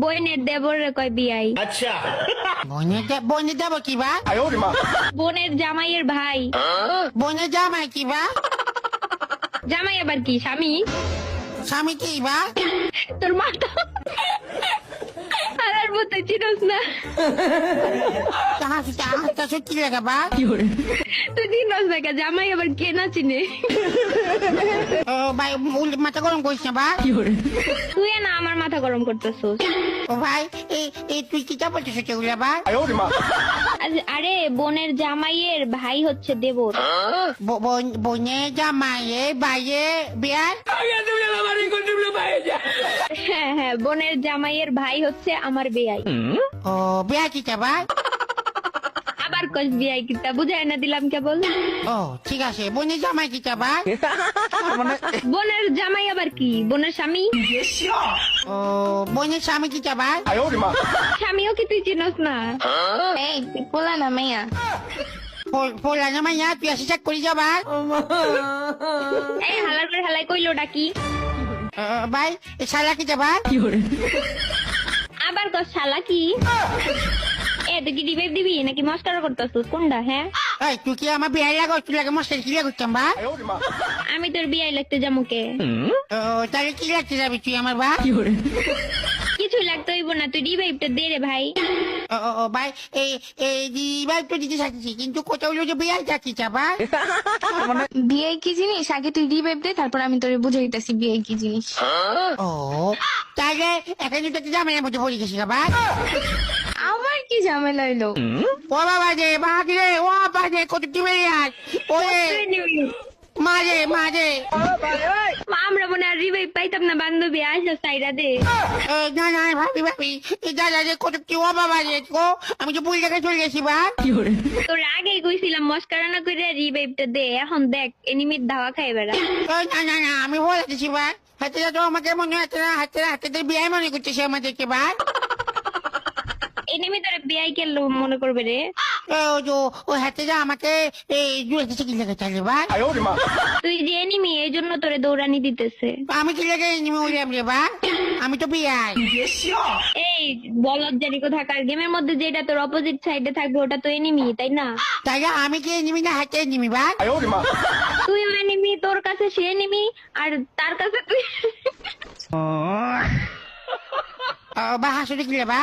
বোনের দেবরে কয় বিয়াই। अच्छा বোনের দেব কি বা? বোনের জামাইয়ের ভাই। বোনের জামাই কি বা? জামাই আবার কি স্বামী? স্বামী কি বা? তোর মাথা আর মতো চিনস না। তাহার সত্যি লেখা বা? তুই চিনস না, জামাই আবার কে না চিনে? ও ভাই মাথা গরম করিস না বা? তুই না আমার মাথা গরম করতেছস। ও ভাই এই তুই কি তা বলছিস সেগুলা বা? আরে বোনের জামাইয়ের ভাই হচ্ছে দেবর। বোনের জামাইয়ে বাইয়ে বিয়ার? হ্যাঁ হ্যাঁ, বোনের জামাইয়ের ভাই হচ্ছে আমার বেয়াই। ও বিয়া কি তা বা? আবার কস বিয়াই কিতা বুঝাই না দিলাম কেবল। ও ঠিক আছে, বোনের জামাই কি তা বা? বোনের জামাই আবার কি? বোনের স্বামী। ও বোনের স্বামী কি তা বা? স্বামীও কি তুই চিনস না? এই তুই পোলা না মাইয়া? পোলা জামাই না, তুই আসি চেক করি যাবা? এই হালার করে হালাই কইলো ডাকি। ভাই শালা কি তা বা? আবার কস শালা কি? এ তুই কি ডিবেট দিবি নাকি মস্কারা করতেছিস কোনটা? হ্যাঁ এই তুই কি আমার বিয়ে লাগো? তুই লাগে মস্কার কি লাগতাম বা? আমি তোর বিয়াই লাগতে যামুকে। ও তাহলে কি লাগতে যাবি তুই আমার বা? কিছু লাগতে হইব না, তুই ডিবেটটা দে রে ভাই। ও ভাই এই ভাই তো দিতে চাচ্ছি, কিন্তু কোথাও হলো যে বিয়ে চাচ্ছি বা? বিয়ে কি জিনিস আগে তুই রিভাইভ দে, তারপর আমি তোরে বুঝাইতেছি বিয়ে কি জিনিস। ও তাহলে এখানে তো জামাইয়ের মধ্যে পড়ে গেছি বা? আমার কি ঝামেলা হইলো? ও বাবা রে বাবা রে, ও বাবা রে কত কি মেরে আস ওরে মারে মারে। আমরা মনে আর রিভাইভ পাইতাম না, বান্ধবী আসা সাইরা দে। না না ভাবি ভাবি দাদা রে কত কি, ও বাবা রে গো, আমি তো ভুল জায়গায় চলে গেছি বা? তোর আগেই কইছিলাম মস্কারা না করে রিভাইভটা দে, এখন দেখ এনিমির ধাওয়া খাই বেড়া। না না না আমি বলে দিচ্ছি বা, হাতে তো আমাকে মনে হচ্ছে না, হাতে হাতে বিয়ে মনে করতেছে আমাদেরকে বা? এনিমি তোর বিয়াই কেন মনে করবে রে? ও হাতে যা আমাকে জুড়েছে কি লেগে চাইলে বা? তুই যে এনিমি এই জন্য তোরে দৌড়ানি দিতেছে। আমি কি লেগে নিমে উড়িয়াম রে বা? আমি তো বিয়াই। এই বলদ জানি কোথাকার, গেমের মধ্যে যেটা তোর অপোজিট সাইডে থাকবে ওটা তো এনিমি তাই না? তাইলে আমি কি নিবি না হাতে নিবি বা? তুই এনিমি, তোর কাছে সে এনিমি, আর তার কাছে তুই। বা হাসুরে কি রে বা?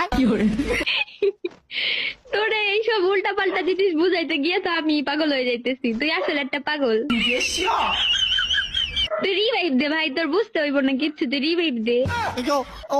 তোরে এইসব উল্টা পাল্টা জিনিস বুঝাইতে গিয়ে তো আমি পাগল হয়ে যাইতেছি। তুই আসলে একটা পাগল। তুই রিভাইভ দে ভাই, তোর বুঝতে হইব না কিচ্ছু, তুই রিভাইভ দে। ও